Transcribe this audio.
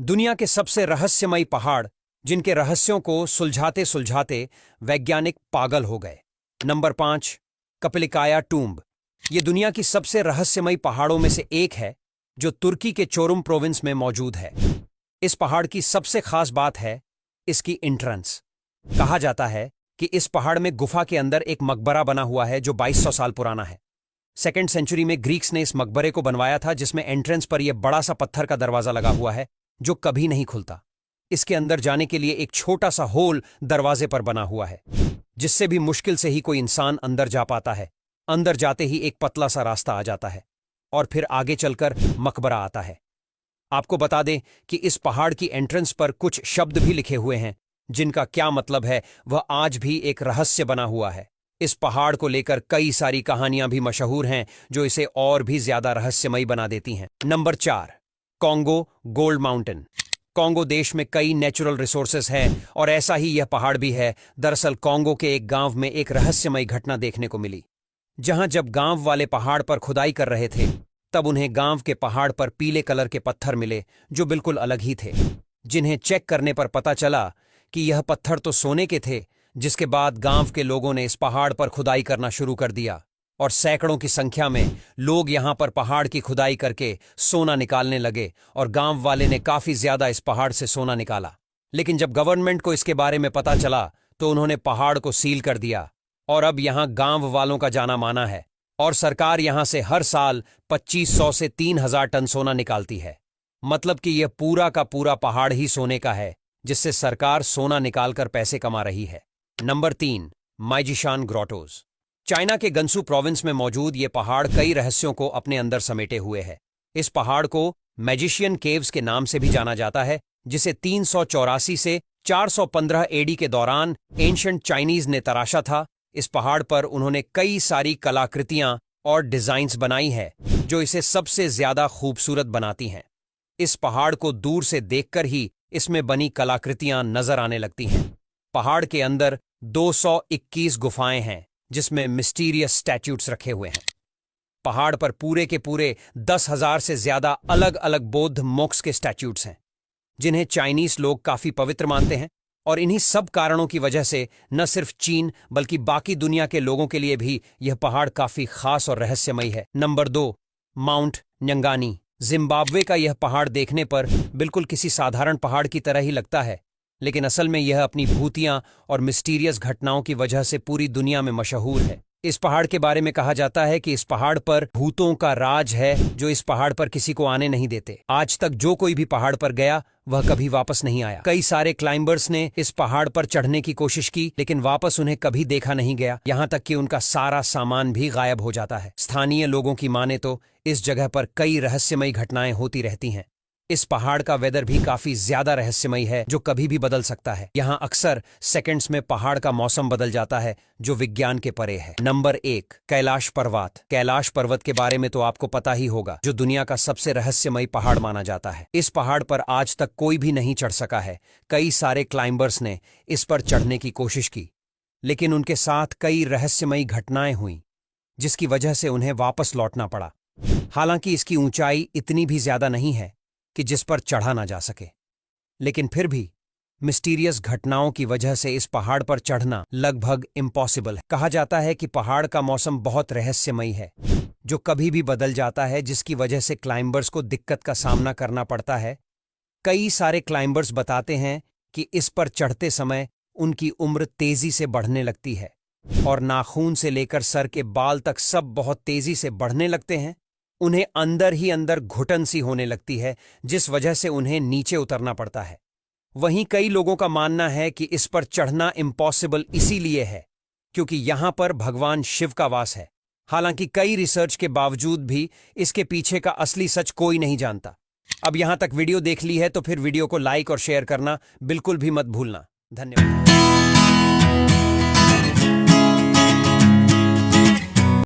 दुनिया के सबसे रहस्यमयी पहाड़ जिनके रहस्यों को सुलझाते सुलझाते वैज्ञानिक पागल हो गए। नंबर 5, कपलिकाया टूम्ब। ये दुनिया की सबसे रहस्यमयी पहाड़ों में से एक है जो तुर्की के चोरुम प्रोविंस में मौजूद है। इस पहाड़ की सबसे खास बात है इसकी एंट्रेंस। कहा जाता है कि इस पहाड़ में गुफा के अंदर एक मकबरा बना हुआ है जो 2200 साल पुराना है। 2nd सेंचुरी में ग्रीक्स ने इस मकबरे को बनवाया था, जिसमें एंट्रेंस पर यह बड़ा सा पत्थर का दरवाजा लगा हुआ है जो कभी नहीं खुलता। इसके अंदर जाने के लिए एक छोटा सा होल दरवाजे पर बना हुआ है, जिससे भी मुश्किल से ही कोई इंसान अंदर जा पाता है। अंदर जाते ही एक पतला सा रास्ता आ जाता है और फिर आगे चलकर मकबरा आता है। आपको बता दें कि इस पहाड़ की एंट्रेंस पर कुछ शब्द भी लिखे हुए हैं जिनका क्या मतलब है वह आज भी एक रहस्य बना हुआ है। इस पहाड़ को लेकर कई सारी कहानियां भी मशहूर हैं जो इसे और भी ज्यादा रहस्यमयी बना देती हैं। Number 4, Congo gold mountain. Congo देश में कई नेचुरल रिसोर्सेज हैं और ऐसा ही यह पहाड़ भी है। दरअसल कॉन्गो के एक गांव में एक रहस्यमयी घटना देखने को मिली, जहां जब गांव वाले पहाड़ पर खुदाई कर रहे थे तब उन्हें गांव के पहाड़ पर पीले कलर के पत्थर मिले जो बिल्कुल अलग ही थे, जिन्हें चेक करने पर पता चला कि यह पत्थर तो सोने के थे। जिसके बाद गांव के लोगों ने इस पहाड़ पर खुदाई करना शुरू कर दिया और सैकड़ों की संख्या में लोग यहां पर पहाड़ की खुदाई करके सोना निकालने लगे और गांव वाले ने काफी ज्यादा इस पहाड़ से सोना निकाला। लेकिन जब गवर्नमेंट को इसके बारे में पता चला तो उन्होंने पहाड़ को सील कर दिया और अब यहां गांव वालों का जाना माना है और सरकार यहां से हर साल 2500 से 3000 टन सोना निकालती है। मतलब कि यह पूरा का पूरा पहाड़ ही सोने का है, जिससे सरकार सोना निकालकर पैसे कमा रही है। नंबर 3, माइजिशान ग्रोटोज। चाइना के गंसू प्रोविंस में मौजूद ये पहाड़ कई रहस्यों को अपने अंदर समेटे हुए है। इस पहाड़ को मैजिशियन केव्स के नाम से भी जाना जाता है, जिसे 384 से 415 एडी के दौरान एंशिएंट चाइनीज ने तराशा था। इस पहाड़ पर उन्होंने कई सारी कलाकृतियां और डिजाइन्स बनाई है जो इसे सबसे ज्यादा खूबसूरत बनाती हैं। इस पहाड़ को दूर से देखकर ही इसमें बनी कलाकृतियां नजर आने लगती हैं। पहाड़ के अंदर 221 गुफाएं हैं जिसमें मिस्टीरियस स्टैट्यूट्स रखे हुए हैं। पहाड़ पर पूरे के पूरे 10,000 से ज्यादा अलग अलग बौद्ध मोक्ष के स्टैट्यूट्स हैं, जिन्हें चाइनीज लोग काफी पवित्र मानते हैं। और इन्हीं सब कारणों की वजह से न सिर्फ चीन बल्कि बाकी दुनिया के लोगों के लिए भी यह पहाड़ काफी खास और रहस्यमयी है। Number 2, mount न्यंगानी। जिम्बाब्वे का यह पहाड़ देखने पर बिल्कुल किसी साधारण पहाड़ की तरह ही लगता है, लेकिन असल में यह अपनी भूतियां और मिस्टीरियस घटनाओं की वजह से पूरी दुनिया में मशहूर है। इस पहाड़ के बारे में कहा जाता है कि इस पहाड़ पर भूतों का राज है जो इस पहाड़ पर किसी को आने नहीं देते। आज तक जो कोई भी पहाड़ पर गया वह कभी वापस नहीं आया। कई सारे क्लाइंबर्स ने इस पहाड़ पर चढ़ने की कोशिश की, लेकिन वापस उन्हें कभी देखा नहीं गया, यहाँ तक कि उनका सारा सामान भी गायब हो जाता है। स्थानीय लोगों की माने तो इस जगह पर कई रहस्यमयी घटनाएं होती रहती हैं। इस पहाड़ का वेदर भी काफी ज्यादा रहस्यमयी है जो कभी भी बदल सकता है। यहाँ अक्सर सेकंड्स में पहाड़ का मौसम बदल जाता है जो विज्ञान के परे है। नंबर 1, कैलाश पर्वत। कैलाश पर्वत के बारे में तो आपको पता ही होगा, जो दुनिया का सबसे रहस्यमयी पहाड़ माना जाता है। इस पहाड़ पर आज तक कोई भी नहीं चढ़ सका है। कई सारे क्लाइंबर्स ने इस पर चढ़ने की कोशिश की, लेकिन उनके साथ कई रहस्यमयी घटनाएं हुई जिसकी वजह से उन्हें वापस लौटना पड़ा। हालांकि इसकी ऊंचाई इतनी भी ज्यादा नहीं है कि जिस पर चढ़ा ना जा सके, लेकिन फिर भी मिस्टीरियस घटनाओं की वजह से इस पहाड़ पर चढ़ना लगभग इम्पॉसिबल है। कहा जाता है कि पहाड़ का मौसम बहुत रहस्यमयी है जो कभी भी बदल जाता है, जिसकी वजह से क्लाइंबर्स को दिक्कत का सामना करना पड़ता है। कई सारे क्लाइंबर्स बताते हैं कि इस पर चढ़ते समय उनकी उम्र तेजी से बढ़ने लगती है और नाखून से लेकर सर के बाल तक सब बहुत तेजी से बढ़ने लगते हैं। उन्हें अंदर ही अंदर घुटन सी होने लगती है, जिस वजह से उन्हें नीचे उतरना पड़ता है। वहीं कई लोगों का मानना है कि इस पर चढ़ना इम्पॉसिबल इसीलिए है क्योंकि यहां पर भगवान शिव का वास है। हालांकि कई रिसर्च के बावजूद भी इसके पीछे का असली सच कोई नहीं जानता। अब यहां तक वीडियो देख ली है तो फिर वीडियो को लाइक और शेयर करना बिल्कुल भी मत भूलना। धन्यवाद।